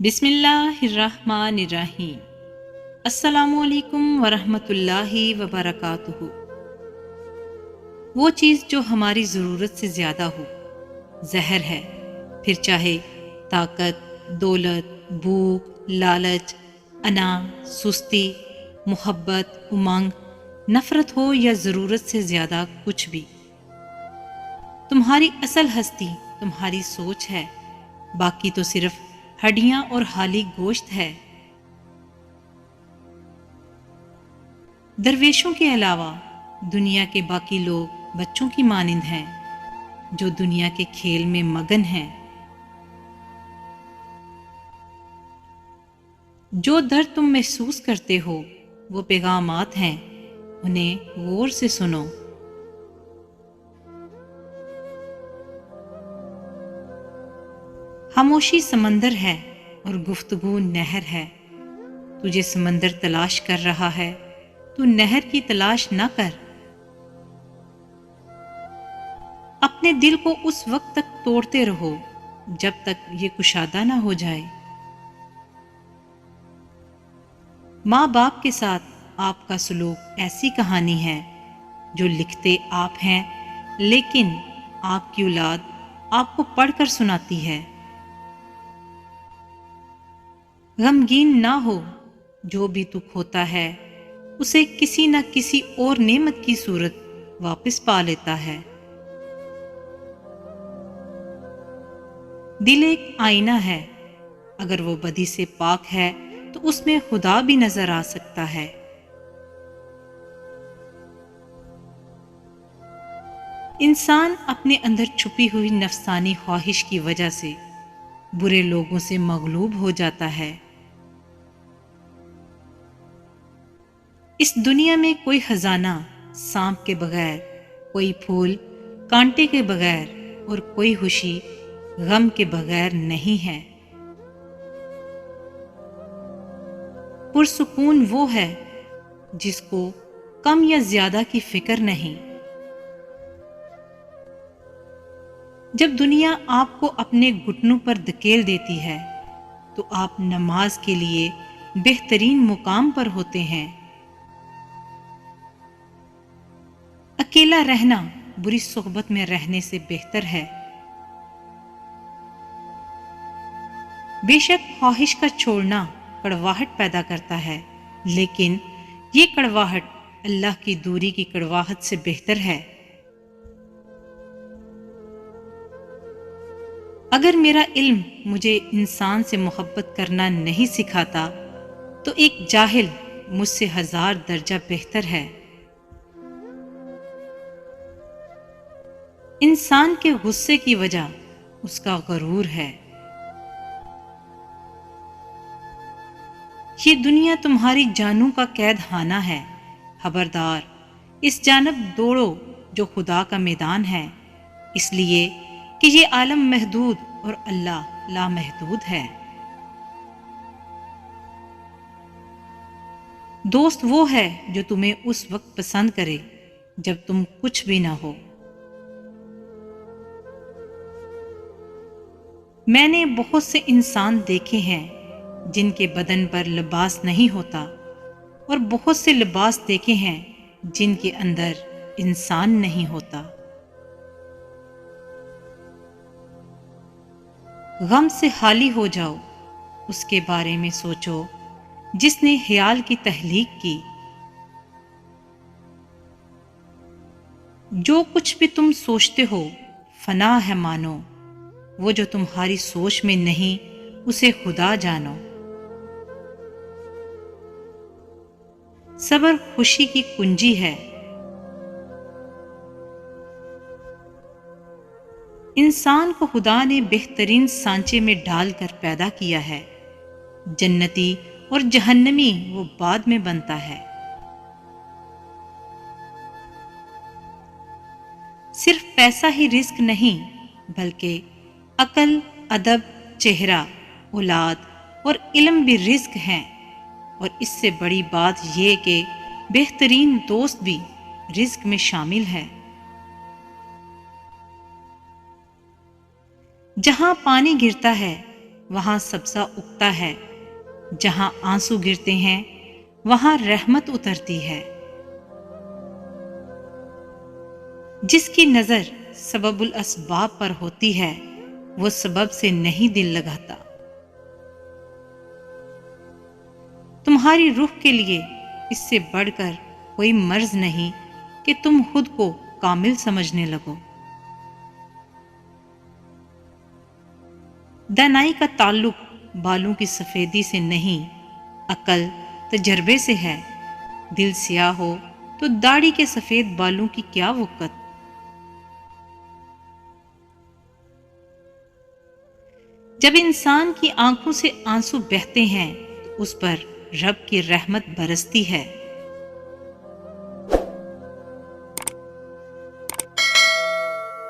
بسم اللہ الرحمن الرحیم۔ السلام علیکم ورحمۃ اللہ وبرکاتہ۔ وہ چیز جو ہماری ضرورت سے زیادہ ہو زہر ہے، پھر چاہے طاقت، دولت، بھوک، لالچ، انا، سستی، محبت، امنگ، نفرت ہو یا ضرورت سے زیادہ کچھ بھی۔ تمہاری اصل ہستی تمہاری سوچ ہے، باقی تو صرف ہڈیاں اور حالی گوشت ہے۔ درویشوں کے علاوہ دنیا کے باقی لوگ بچوں کی مانند ہیں جو دنیا کے کھیل میں مگن ہیں۔ جو درد تم محسوس کرتے ہو وہ پیغامات ہیں، انہیں غور سے سنو۔ خاموشی سمندر ہے اور گفتگو نہر ہے۔ تجھے سمندر تلاش کر رہا ہے، تو نہر کی تلاش نہ کر۔ اپنے دل کو اس وقت تک توڑتے رہو جب تک یہ کشادہ نہ ہو جائے۔ ماں باپ کے ساتھ آپ کا سلوک ایسی کہانی ہے جو لکھتے آپ ہیں، لیکن آپ کی اولاد آپ کو پڑھ کر سناتی ہے۔ غمگین نہ ہو، جو بھی تو کھوتا ہے اسے کسی نہ کسی اور نعمت کی صورت واپس پا لیتا ہے۔ دل ایک آئینہ ہے، اگر وہ بدی سے پاک ہے تو اس میں خدا بھی نظر آ سکتا ہے۔ انسان اپنے اندر چھپی ہوئی نفسانی خواہش کی وجہ سے برے لوگوں سے مغلوب ہو جاتا ہے۔ اس دنیا میں کوئی خزانہ سانپ کے بغیر، کوئی پھول کانٹے کے بغیر اور کوئی خوشی غم کے بغیر نہیں ہے۔ پرسکون وہ ہے جس کو کم یا زیادہ کی فکر نہیں۔ جب دنیا آپ کو اپنے گھٹنوں پر دھکیل دیتی ہے تو آپ نماز کے لیے بہترین مقام پر ہوتے ہیں۔ اکیلا رہنا بری صحبت میں رہنے سے بہتر ہے۔ بے شک خواہش کا چھوڑنا کڑواہٹ پیدا کرتا ہے، لیکن یہ کڑواہٹ اللہ کی دوری کی کڑواہٹ سے بہتر ہے۔ اگر میرا علم مجھے انسان سے محبت کرنا نہیں سکھاتا تو ایک جاہل مجھ سے 1000 درجہ بہتر ہے۔ انسان کے غصے کی وجہ اس کا غرور ہے۔ یہ دنیا تمہاری جانوں کا قید خانہ ہے، خبردار اس جانب دوڑو جو خدا کا میدان ہے، اس لیے کہ یہ عالم محدود اور اللہ لامحدود ہے۔ دوست وہ ہے جو تمہیں اس وقت پسند کرے جب تم کچھ بھی نہ ہو۔ میں نے بہت سے انسان دیکھے ہیں جن کے بدن پر لباس نہیں ہوتا، اور بہت سے لباس دیکھے ہیں جن کے اندر انسان نہیں ہوتا۔ غم سے خالی ہو جاؤ، اس کے بارے میں سوچو جس نے خیال کی تخلیق کی۔ جو کچھ بھی تم سوچتے ہو فنا ہے مانو، وہ جو تمہاری سوچ میں نہیں اسے خدا جانو۔ صبر خوشی کی کنجی ہے۔ انسان کو خدا نے بہترین سانچے میں ڈال کر پیدا کیا ہے، جنتی اور جہنمی وہ بعد میں بنتا ہے۔ صرف پیسہ ہی رزق نہیں، بلکہ عقل، ادب، چہرہ، اولاد اور علم بھی رزق ہیں، اور اس سے بڑی بات یہ کہ بہترین دوست بھی رزق میں شامل ہے۔ جہاں پانی گرتا ہے وہاں سبزہ اگتا ہے، جہاں آنسو گرتے ہیں وہاں رحمت اترتی ہے۔ جس کی نظر سبب الاسباب پر ہوتی ہے وہ سبب سے نہیں دل لگاتا۔ تمہاری روح کے لیے اس سے بڑھ کر کوئی مرض نہیں کہ تم خود کو کامل سمجھنے لگو۔ دانائی کا تعلق بالوں کی سفیدی سے نہیں، عقل تجربے سے ہے۔ دل سیاہ ہو تو داڑھی کے سفید بالوں کی کیا وقت۔ جب انسان کی آنکھوں سے آنسو بہتے ہیں تو اس پر رب کی رحمت برستی ہے۔